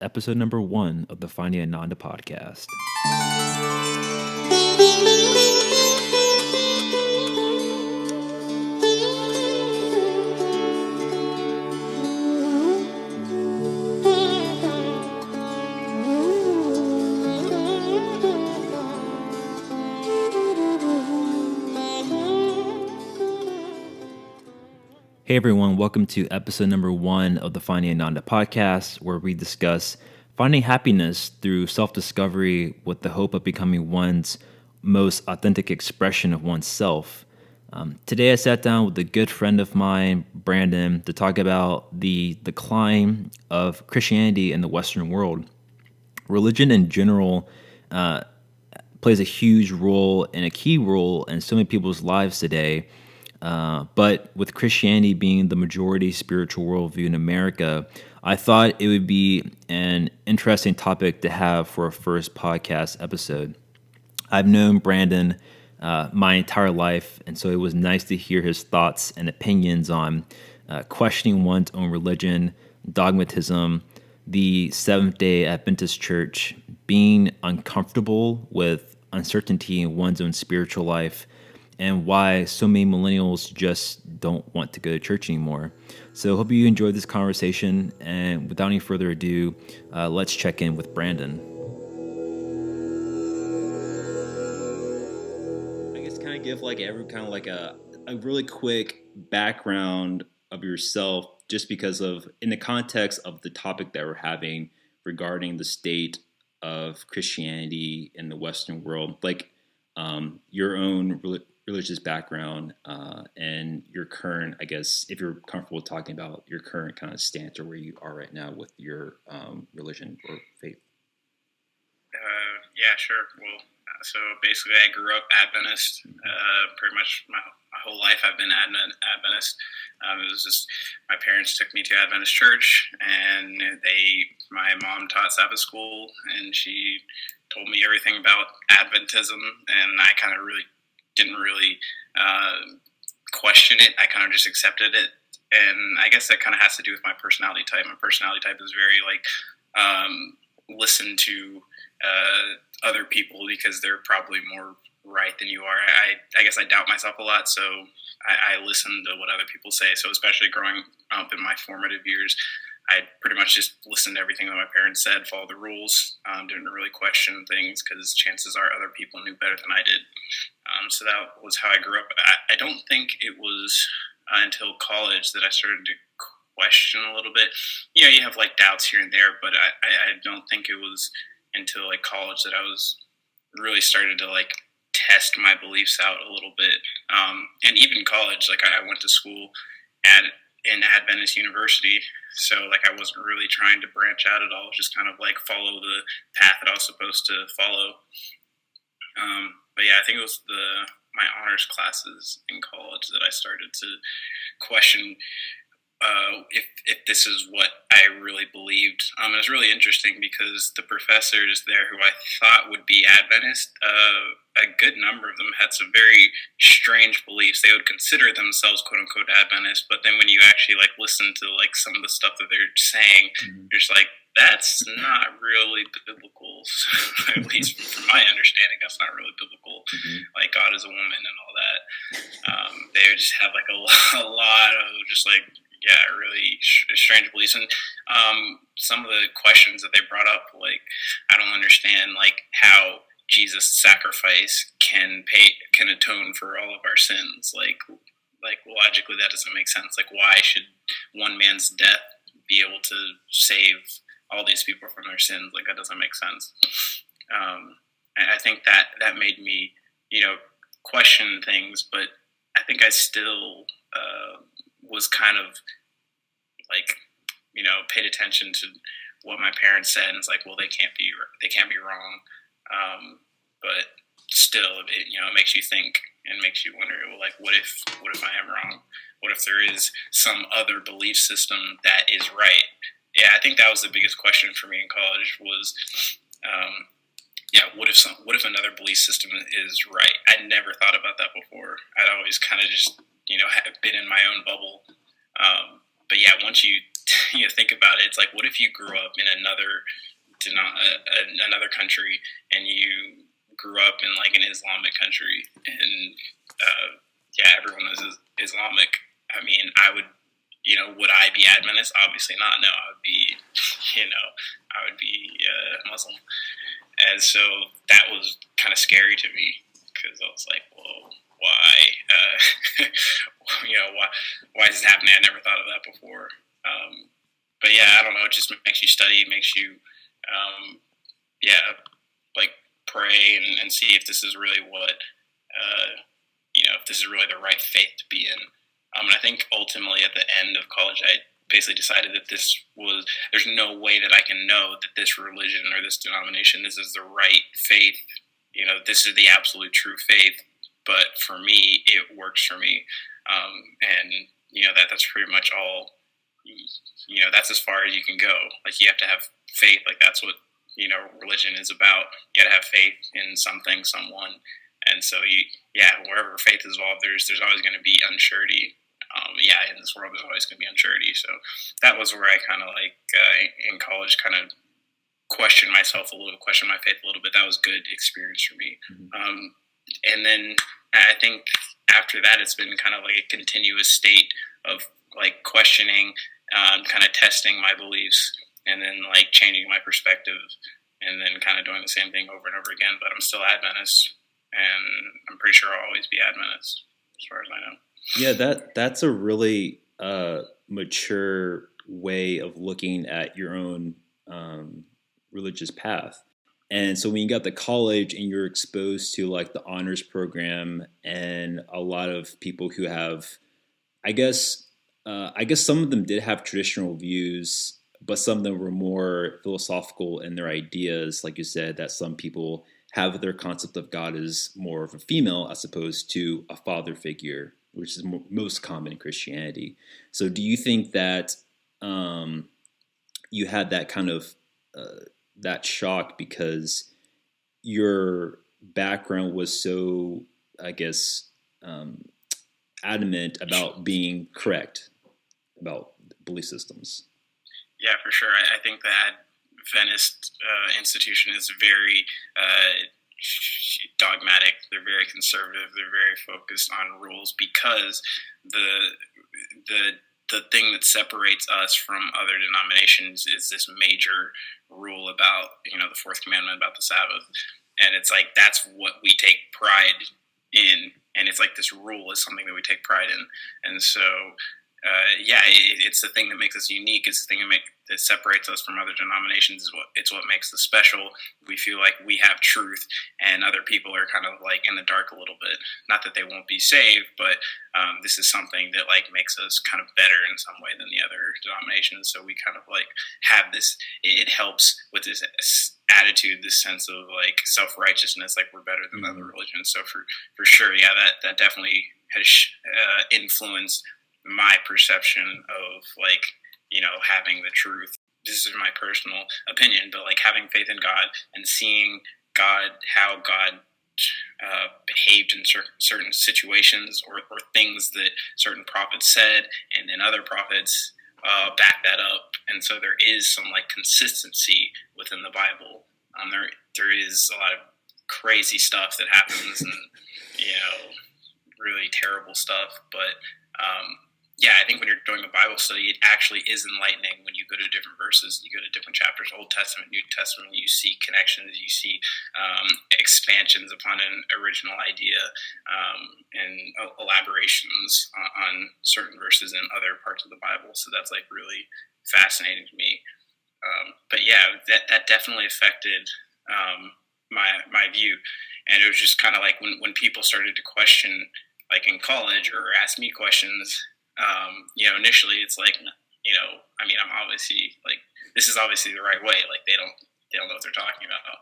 episode number 1 of the Finding Ananda podcast. Hey everyone, welcome to episode number 1 of the Finding Ananda podcast, where we discuss finding happiness through self-discovery with the hope of becoming one's most authentic expression of oneself. Today I sat down with a good friend of mine, Brandon, to talk about the decline of Christianity in the Western world. Religion in general plays a huge role and a key role in so many people's lives today. But with Christianity being the majority spiritual worldview in America, I thought it would be an interesting topic to have for a first podcast episode. I've known Brandon my entire life, and so it was nice to hear his thoughts and opinions on questioning one's own religion, dogmatism, the Seventh-day Adventist Church, being uncomfortable with uncertainty in one's own spiritual life, and why so many millennials just don't want to go to church anymore. So hope you enjoyed this conversation, and without any further ado, let's check in with Brandon. I guess kind of give a really quick background of yourself, just because of in the context of the topic that we're having regarding the state of Christianity in the Western world, your own religious background and your current, I guess, if you're comfortable talking about your current kind of stance or where you are right now with your religion or faith. Yeah, sure. Well, so basically I grew up Adventist. Pretty much my whole life I've been Adventist. It was just my parents took me to Adventist church, and my mom taught Sabbath school, and she told me everything about Adventism, and I kind of didn't really question it. I kind of just accepted it, and I guess that kind of has to do with my personality type. My personality type is very listen to other people because they're probably more right than you are. I guess I doubt myself a lot, so I listen to what other people say. So especially growing up in my formative years, I pretty much just listened to everything that my parents said, followed the rules, didn't really question things because chances are other people knew better than I did. So that was how I grew up. I don't think it was until college that I started to question a little bit. You know, you have doubts here and there, but I don't think it was until college that I was really started to test my beliefs out a little bit. And even in college, I went to school in Adventist University, so I wasn't really trying to branch out at all, just kind of follow the path that I was supposed to follow. But yeah, I think it was my honors classes in college that I started to question if this is what I really believed. It was really interesting because the professors there who I thought would be Adventist, a good number of them had some very strange beliefs. They would consider themselves quote unquote Adventist, but then when you actually listen to some of the stuff that they're saying, you're just that's not really biblical. At least from my understanding, that's not really biblical. God is a woman and all that. They would just have a lot of just really strange beliefs. And some of the questions that they brought up, I don't understand how Jesus' sacrifice can atone for all of our sins. Logically that doesn't make sense. Why should one man's death be able to save all these people from their sins? That doesn't make sense. I think that made me, question things, but I think I still was kind of paid attention to what my parents said, and it's well, they can't be wrong. But still, it makes you think and makes you wonder, well, what if I am wrong? What if there is some other belief system that is right? Yeah, I think that was the biggest question for me in college was, what if another belief system is right? I'd never thought about that before. I'd always kind of just, been in my own bubble. But yeah, once you think about it, it's like, what if you grew up in another country, and you grew up in like an Islamic country, and everyone is Islamic. I mean, I would, would I be Adventist? Obviously not. No, I would be, Muslim. And so that was kind of scary to me, because I was like, whoa, why? Why is this happening? I never thought of that before. But yeah, I don't know. It just makes you study, makes you, like pray and see if this is really what, if this is really the right faith to be in. And I think ultimately at the end of college, I basically decided that there's no way that I can know that this religion or this denomination, this is the right faith. This is the absolute true faith. But for me, it works for me. And that's pretty much all, that's as far as you can go. Like, you have to have faith. Like, that's what, religion is about. You got to have faith in something, someone. And so wherever faith is involved, there's always going to be unsurety. In this world, there's always going to be unsurety. So that was where I kind of in college, kind of questioned myself a little, questioned my faith a little bit. That was a good experience for me. Mm-hmm. And then I think after that, it's been kind of like a continuous state of like questioning, kind of testing my beliefs, and then like changing my perspective, and then kind of doing the same thing over and over again. But I'm still Adventist, and I'm pretty sure I'll always be Adventist, as far as I know. Yeah, that's a really mature way of looking at your own religious path. And so when you got to college and you're exposed to like the honors program and a lot of people who have, I guess some of them did have traditional views, but some of them were more philosophical in their ideas. Like you said, that some people have their concept of God as more of a female as opposed to a father figure, which is most common in Christianity. So do you think that you had that kind of that shock because your background was so, I guess, adamant about being correct about belief systems? Yeah, for sure. I think that Adventist institution is very dogmatic. They're very conservative. They're very focused on rules, because the thing that separates us from other denominations is this major rule about, the fourth commandment about the Sabbath. And it's like, that's what we take pride in. And it's like this rule is something that we take pride in. And so, it's the thing that makes us unique. It's the thing that separates us from other denominations. It's what makes us special. We feel like we have truth, and other people are kind of like in the dark a little bit. Not that they won't be saved, but this is something that like makes us kind of better in some way than the other denominations. So we kind of like have this. It helps with this attitude, this sense of like self-righteousness, like we're better than other religions. So for sure, that definitely has influenced my perception of like, having the truth. This is my personal opinion, but like having faith in God and seeing God, how God behaved in certain situations or things that certain prophets said, and then other prophets back that up. And so there is some like consistency within the Bible. There is a lot of crazy stuff that happens, and really terrible stuff, but I think when you're doing a Bible study, it actually is enlightening when you go to different verses, you go to different chapters, Old Testament, New Testament, you see connections, you see expansions upon an original idea, and elaborations on certain verses in other parts of the Bible. So that's like really fascinating to me. That definitely affected my view. And it was just kind of like when people started to question, like in college, or ask me questions, initially it's like, I'm obviously like, this is obviously the right way. Like they don't know what they're talking about.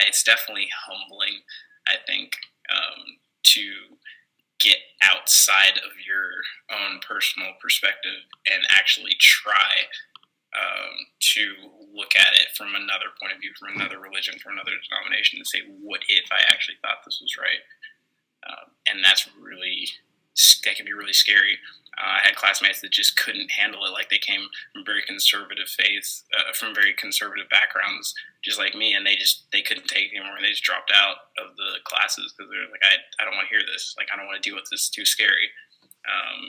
It's definitely humbling, I think, to get outside of your own personal perspective and actually try to look at it from another point of view, from another religion, from another denomination, and say, what if I actually thought this was right? And that's really that can be really scary. I had classmates that just couldn't handle it. Like they came from very conservative faiths, from very conservative backgrounds, just like me, and they couldn't take it anymore, and they just dropped out of the classes because they're like, I don't want to hear this. Like I don't want to deal with this. It's too scary.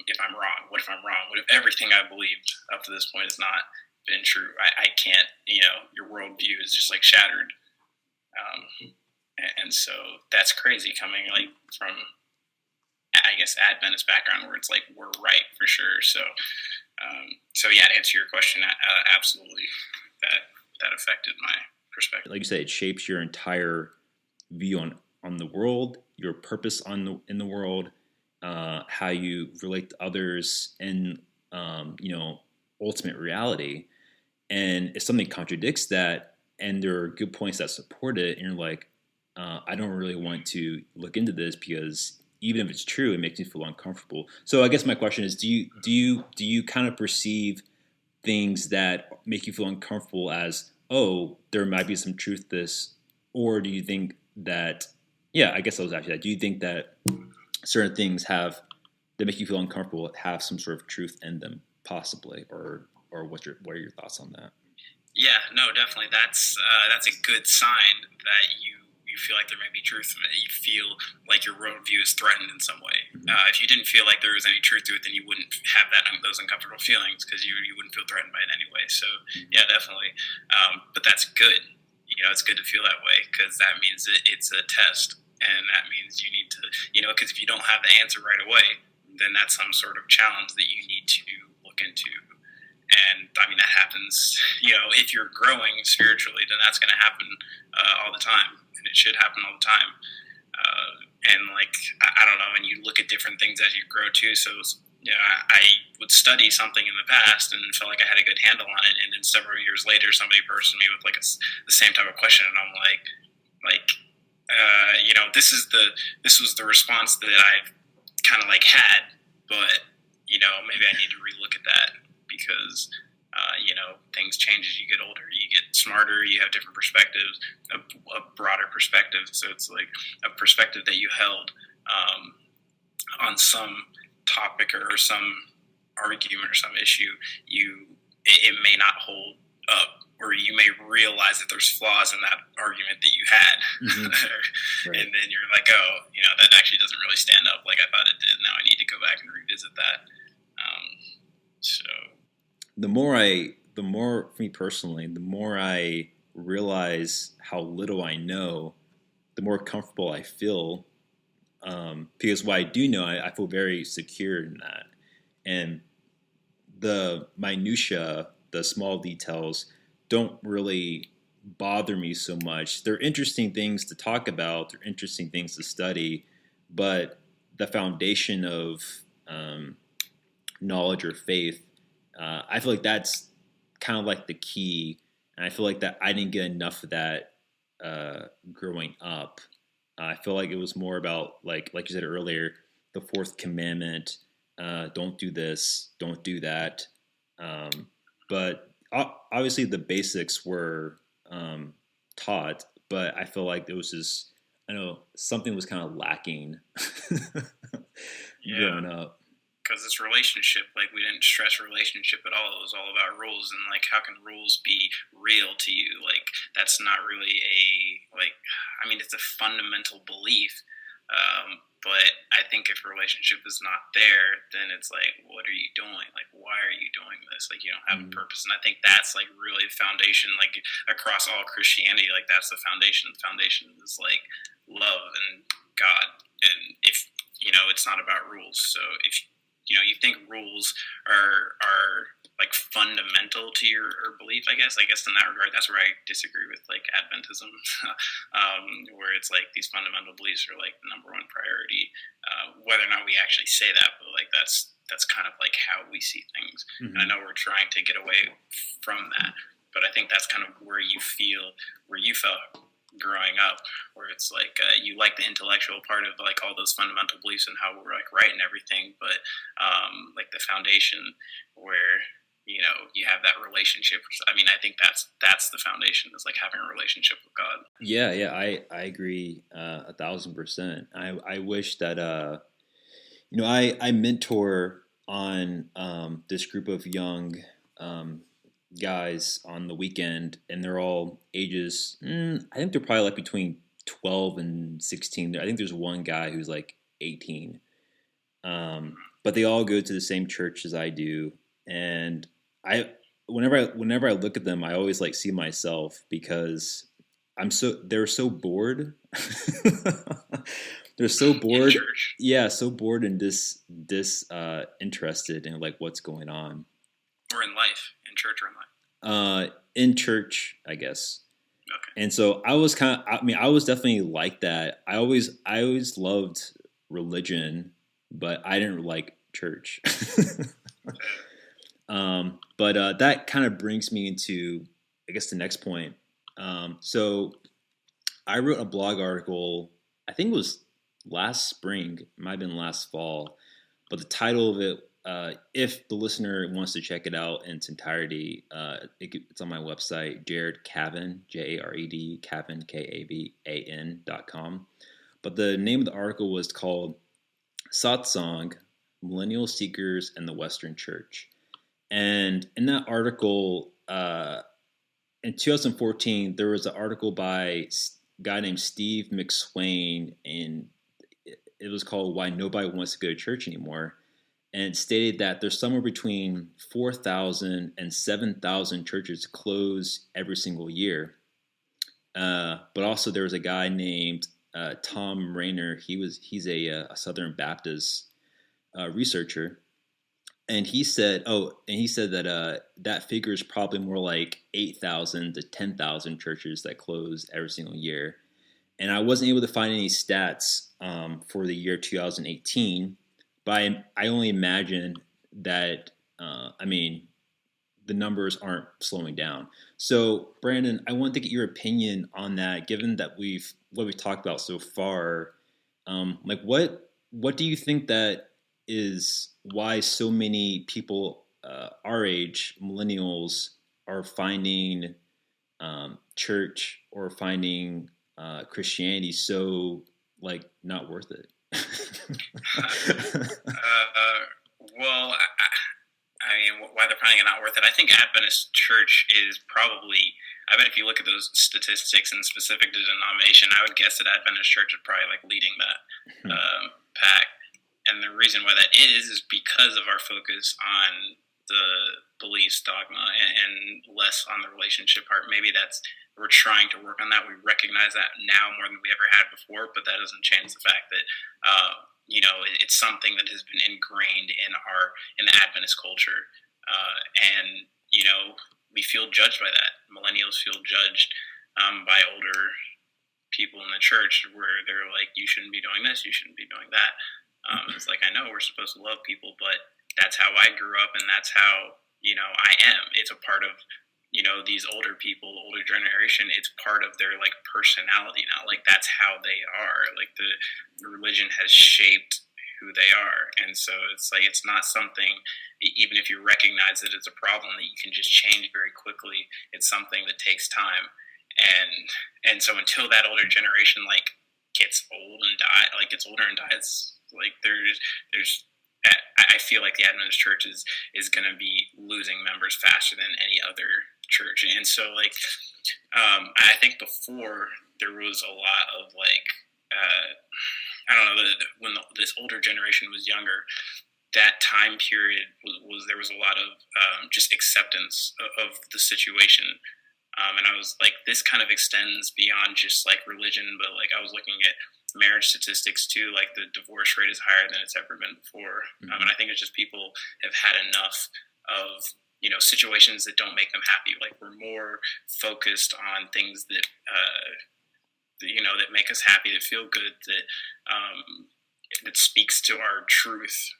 If I'm wrong, what if I'm wrong? What if everything I believed up to this point has not been true? I can't. Your worldview is just like shattered. And so that's crazy coming like from, I guess, Adventist background where it's like we're right for sure. So yeah, to answer your question, absolutely, that affected my perspective. Like you said, it shapes your entire view on the world, your purpose in the world, how you relate to others, and ultimate reality. And if something contradicts that, and there are good points that support it, and you're like, I don't really want to look into this because even if it's true, it makes me feel uncomfortable. So I guess my question is, do you kind of perceive things that make you feel uncomfortable as, oh, there might be some truth to this, or do you think that, yeah, I guess I was actually that. Do you think that certain things that make you feel uncomfortable have some sort of truth in them, possibly, or what are your thoughts on that? Yeah, no, definitely. That's a good sign that you feel like there may be truth in it. You feel like your worldview is threatened in some way. Mm-hmm. If you didn't feel like there was any truth to it, then you wouldn't have those uncomfortable feelings because you wouldn't feel threatened by it anyway. So yeah, definitely. But that's good. It's good to feel that way because that means it's a test, and that means you need to, because if you don't have the answer right away, then that's some sort of challenge that you need to look into. And I mean, that happens, if you're growing spiritually, then that's going to happen all the time. And it should happen all the time. And like, I don't know, and you look at different things as you grow too. So, I would study something in the past and felt like I had a good handle on it. And then several years later, somebody approached me with like the same type of question. And I'm like, this was the response that I've kind of like had, but, maybe I need to relook at that. Because, things change as you get older. You get smarter. You have different perspectives, a broader perspective. So it's like a perspective that you held on some topic or some argument or some issue. It may not hold up, or you may realize that there's flaws in that argument that you had. Mm-hmm. Right. And then you're like, oh, that actually doesn't really stand up like I thought it did. Now I need to go back and revisit that. So the more for me personally, the more I realize how little I know, the more comfortable I feel. Because what I do know, I feel very secure in that. And the minutia, the small details, don't really bother me so much. They're interesting things to talk about. They're interesting things to study. But the foundation of knowledge or faith, I feel like that's kind of like the key. And I feel like that I didn't get enough of that growing up. I feel like it was more about, like you said earlier, the fourth commandment, don't do this, don't do that. But obviously the basics were taught, but I feel like it was just, I know, something was kind of lacking growing up. Because it's relationship, like we didn't stress relationship at all. It was all about rules, and like how can rules be real to you? Like that's not really it's a fundamental belief. But I think if a relationship is not there, then it's like, what are you doing? Like, why are you doing this? Like, you don't have a purpose. And I think that's like really the foundation, like across all Christianity, like that's the foundation. The foundation is like love and God. And if, it's not about rules. So if, you think rules are like fundamental to your belief, I guess in that regard, that's where I disagree with like Adventism, where it's like these fundamental beliefs are like the number one priority, whether or not we actually say that, but like that's kind of like how we see things. Mm-hmm. And I know we're trying to get away from that, but I think that's kind of where you felt growing up, where it's like you like the intellectual part of like all those fundamental beliefs and how we're like right and everything, but like the foundation where you have that relationship. I mean, I think that's the foundation, is like having a relationship with God. Yeah, I agree 1,000%. I wish that I mentor on this group of young um, guys on the weekend, and they're all ages. I think they're probably like between 12 and 16. I think there's one guy who's like 18. But they all go to the same church as I do, and I whenever I look at them, I always like see myself because they're so bored. They're so In bored. church Yeah, so bored and interested in like what's going on. or in life, in church or in life. In church, I guess. Okay. And so I was definitely like that. I always loved religion, but I didn't like church. But that kind of brings me into, I guess, the next point. So I wrote a blog article, I think it was last spring, it might have been last fall, but the title of it, if the listener wants to check it out in its entirety, it's on my website, Jared Cavan, Jared Cavan, Kavan.com. But the name of the article was called Satsang, Millennial Seekers and the Western Church. And in that article, in 2014, there was an article by a guy named Steve McSwain, and it was called Why Nobody Wants to Go to Church Anymore. And it stated that there's somewhere between 4,000 and 7,000 churches close every single year. But also there was a guy named Tom Rayner. He's a Southern Baptist researcher, and he said that that figure is probably more like 8,000 to 10,000 churches that close every single year. And I wasn't able to find any stats for the year 2018, but I only imagine that the numbers aren't slowing down. So, Brandon, I want to get your opinion on that. Given that what we've talked about so far, like what do you think that is why so many people our age, millennials, are finding church or finding Christianity so like not worth it? Well, I mean, why they're finding it not worth it? I think Adventist church is probably. I bet if you look at those statistics and specific to denomination, I would guess that Adventist church is probably like leading that pack. And the reason why that is because of our focus on the beliefs dogma and less on the relationship part. Maybe we're trying to work on that. We recognize that now more than we ever had before, but that doesn't change the fact that it's something that has been ingrained in the Adventist culture, and we feel judged by that. Millennials feel judged by older people in the church, where they're like, "You shouldn't be doing this. You shouldn't be doing that." It's like, I know we're supposed to love people, but that's how I grew up, and that's how I am. It's a part of these older people, older generation. It's part of their like personality now. Like that's how they are. Like the religion has shaped who they are, and so it's like it's not something. Even if you recognize that it's a problem that you can just change very quickly, it's something that takes time. And so until that older generation like gets old and gets older and dies, like there's I feel like the Adventist church is going to be losing members faster than any other church. And so like I think before there was a lot of like I don't know, when this older generation was younger, that time period was there was a lot of just acceptance of the situation. And I was like, this kind of extends beyond just like religion, but like I was looking at marriage statistics too. Like the divorce rate is higher than it's ever been before. And I think it's just people have had enough of situations that don't make them happy. Like we're more focused on things that that make us happy, that feel good, that speaks to our truth,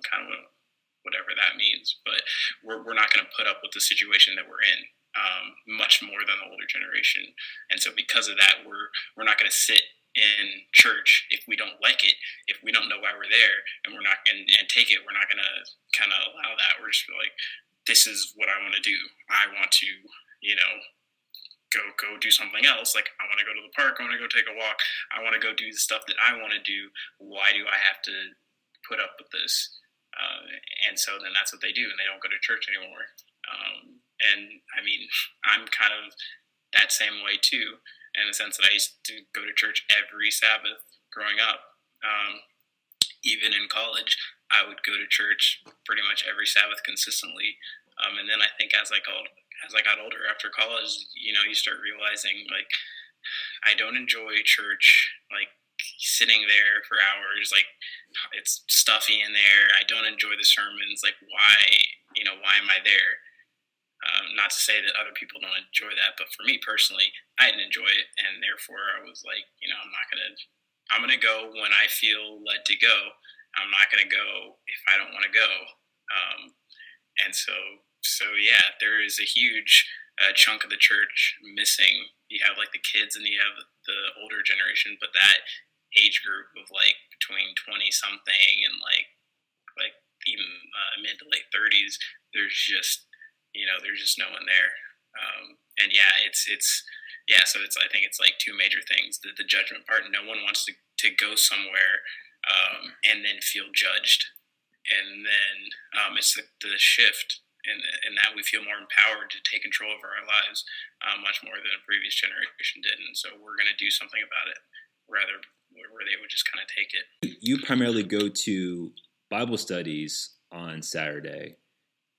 kind of whatever that means. But we're not going to put up with the situation that we're in. Much more than the older generation, and so because of that, we're not going to sit in church if we don't like it, if we don't know why we're there, and we're not and take it. We're not going to kind of allow that. We're just like, this is what I want to do. I want to, go do something else. Like I want to go to the park. I want to go take a walk. I want to go do the stuff that I want to do. Why do I have to put up with this. And so then that's what they do, and they don't go to church anymore. And I mean, I'm kind of that same way too, in the sense that I used to go to church every Sabbath growing up. Even in college, I would go to church pretty much every Sabbath consistently. And then I think as I got older after college, you start realizing, like, I don't enjoy church, like, sitting there for hours, like, it's stuffy in there. I don't enjoy the sermons. Like, why am I there? Not to say that other people don't enjoy that, but for me personally, I didn't enjoy it, and therefore I was like, I'm gonna go when I feel led to go. I'm not gonna go if I don't want to go. And so yeah, there is a huge chunk of the church missing. You have like the kids and you have the older generation, but that age group of like between 20 something and like even mid to late 30s, there's just no one there. And yeah, so I think it's like two major things. The judgment part, no one wants to go somewhere and then feel judged. And then it's the shift in that we feel more empowered to take control of our lives much more than a previous generation did. And so we're going to do something about it, rather where they would just kind of take it. You primarily go to Bible studies on Saturday,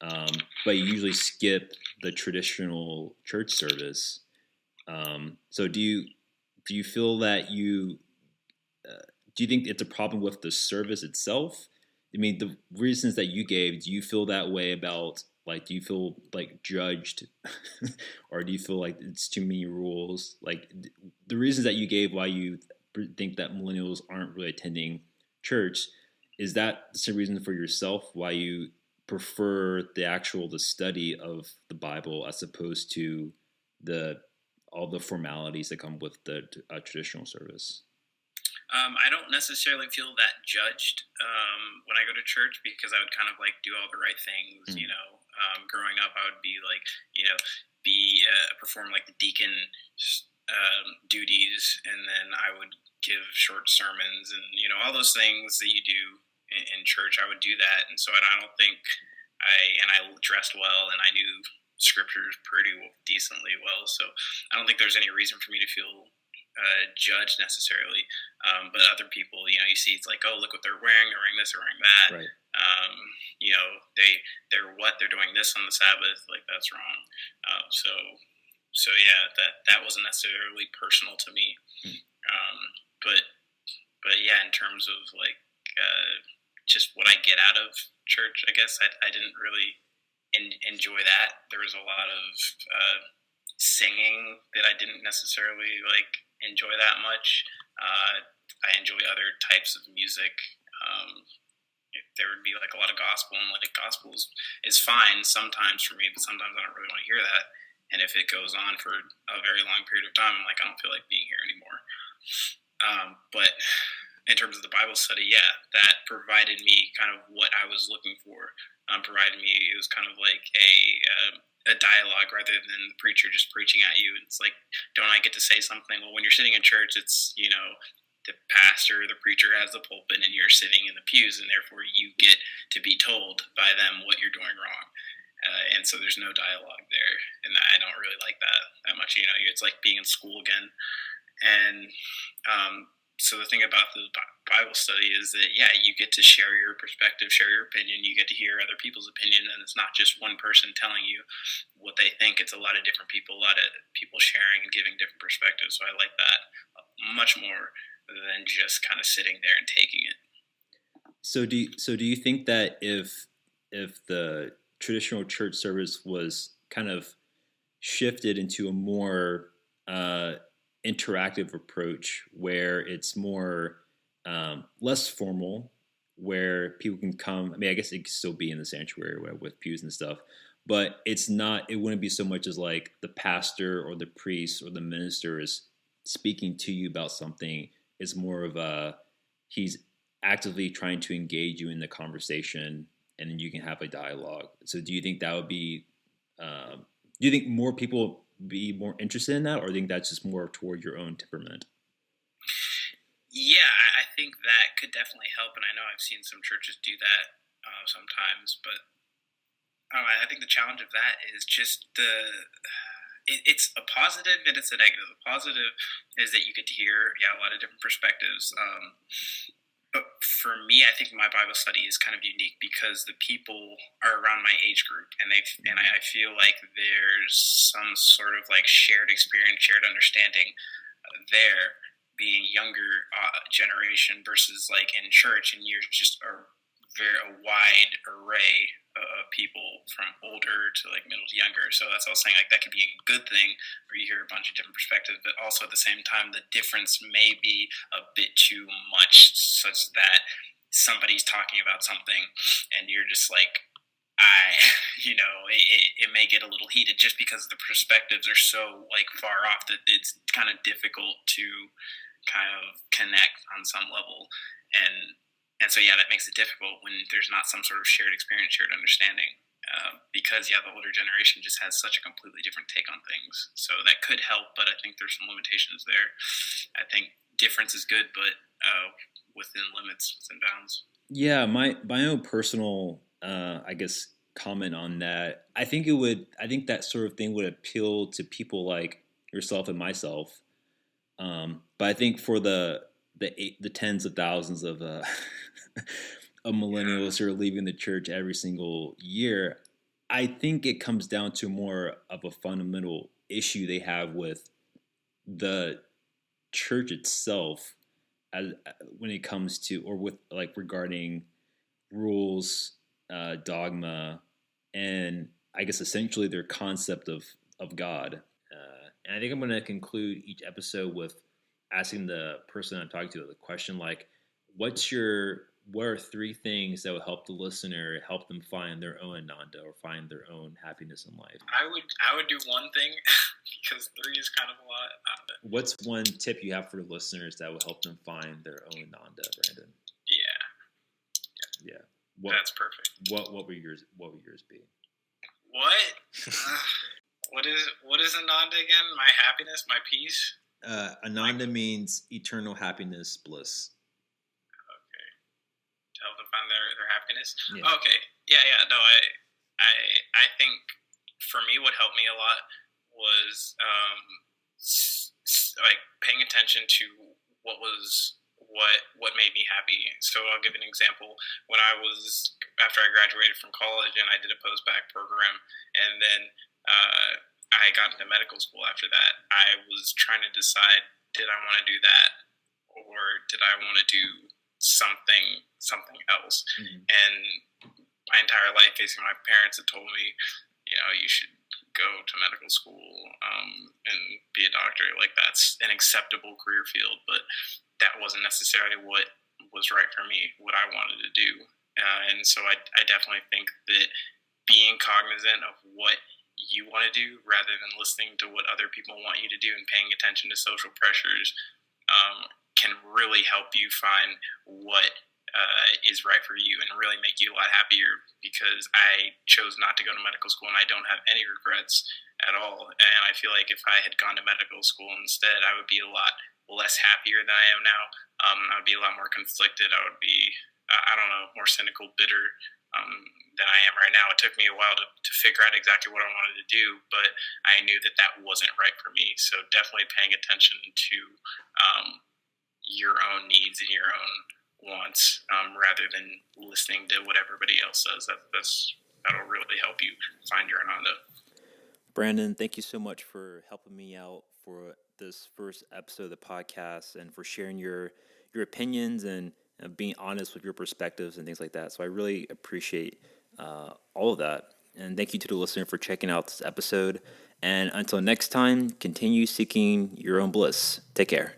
but you usually skip the traditional church service. So do you feel that do you think it's a problem with the service itself? I mean, the reasons that you gave, do you feel that way about, like, do you feel like judged or do you feel like it's too many rules? Like, the reasons that you gave why you think that millennials aren't really attending church, is that the reason for yourself why you prefer the study of the Bible as opposed to all the formalities that come with the traditional service? I don't necessarily feel that judged when I go to church, because I would kind of like do all the right things. Growing up, I would be like, perform like the deacon duties, and then I would give short sermons and all those things that you do in church. I would do that, and so I don't think I dressed well, and I knew scriptures pretty decently well. So I don't think there's any reason for me to feel judged necessarily. But other people, you see, it's like, oh, look what they're wearing this, they're wearing that. Right. They're doing this on the Sabbath, like that's wrong. So yeah, that wasn't necessarily personal to me. But yeah, in terms of like just what I get out of church, I guess I didn't really enjoy that. There was a lot of singing that I didn't necessarily like enjoy that much. I enjoy other types of music. There would be like a lot of gospel, and like gospel is fine sometimes for me, but sometimes I don't really want to hear that. And if it goes on for a very long period of time, I'm like, I don't feel like being here anymore. But in terms of the Bible study, yeah, that provided me kind of what I was looking for. It was kind of like a dialogue rather than the preacher just preaching at you. It's like, don't I get to say something? Well, when you're sitting in church, it's, the pastor, the preacher has the pulpit, and you're sitting in the pews, and therefore you get to be told by them what you're doing wrong. And so there's no dialogue there, and I don't really like that much. It's like being in school again. And so the thing about the Bible study is that, yeah, you get to share your perspective, share your opinion. You get to hear other people's opinion, and it's not just one person telling you what they think. It's a lot of different people, a lot of people sharing and giving different perspectives. So I like that much more than just kind of sitting there and taking it. So do you think that if the traditional church service was kind of shifted into a more interactive approach, where it's more less formal, where people can come? I mean, I guess it could still be in the sanctuary with pews and stuff, but it wouldn't be so much as like the pastor or the priest or the minister is speaking to you about something. It's more of he's actively trying to engage you in the conversation, and then you can have a dialogue. So do you think that would be, do you think more people be more interested in that, or do you think that's just more toward your own temperament? Yeah, I think that could definitely help, and I know I've seen some churches do that sometimes. But I think the challenge of that is just it's a positive and it's a negative. The positive is that you get to hear a lot of different perspectives. But for me, I think my Bible study is kind of unique because the people are around my age group, and I feel like there's some sort of like shared experience, shared understanding there, being younger generation versus like in church, and you're just a wide array of people from older to like middle to younger. So that's what I was saying. Like that could be a good thing where you hear a bunch of different perspectives, but also at the same time, the difference may be a bit too much, such that somebody's talking about something and you're just like, it may get a little heated just because the perspectives are so like far off that it's kind of difficult to kind of connect on some level. And so, that makes it difficult when there's not some sort of shared experience, shared understanding. Because, the older generation just has such a completely different take on things. So that could help, but I think there's some limitations there. I think difference is good, but within limits, within bounds. Yeah, my own personal, I guess, comment on that. I think that sort of thing would appeal to people like yourself and myself. But I think for the tens of thousands of of millennials who are leaving the church every single year, I think it comes down to more of a fundamental issue they have with the church itself, as when it comes to, or with like regarding rules, dogma, and I guess essentially their concept of God. And I think I'm going to conclude each episode with asking the person I'm talking to the question like, what are three things that would help the listener help them find their own Ananda or find their own happiness in life? I would do one thing because three is kind of a lot. What's one tip you have for the listeners that will help them find their own Ananda, Brandon? Yeah. That's perfect. What would yours be? What? What is Ananda again? My happiness, my peace. Ananda means eternal happiness, bliss. Okay. To help them find their happiness. Yeah. Okay. Yeah. No, I think for me, what helped me a lot was like paying attention to what made me happy. So I'll give an example. When after I graduated from college and I did a post-bac program, and then I got into medical school after that, I was trying to decide, did I want to do that or did I want to do something else? Mm-hmm. And my entire life, basically, my parents had told me, you should go to medical school and be a doctor. Like that's an acceptable career field, but that wasn't necessarily what was right for me, what I wanted to do. And so I definitely think that being cognizant of what you want to do rather than listening to what other people want you to do and paying attention to social pressures can really help you find what is right for you and really make you a lot happier, because I chose not to go to medical school and I don't have any regrets at all. And I feel like if I had gone to medical school instead, I would be a lot less happier than I am now. I would be a lot more conflicted. I would be, more cynical, bitter than I am right now. It took me a while to figure out exactly what I wanted to do, but I knew that wasn't right for me. So definitely paying attention to your own needs and your own wants rather than listening to what everybody else says. That'll really help you find your Ananda. Brandon, thank you so much for helping me out for this first episode of the podcast and for sharing your opinions and being honest with your perspectives and things like that. So I really appreciate all of that. And thank you to the listener for checking out this episode. And until next time, continue seeking your own bliss. Take care.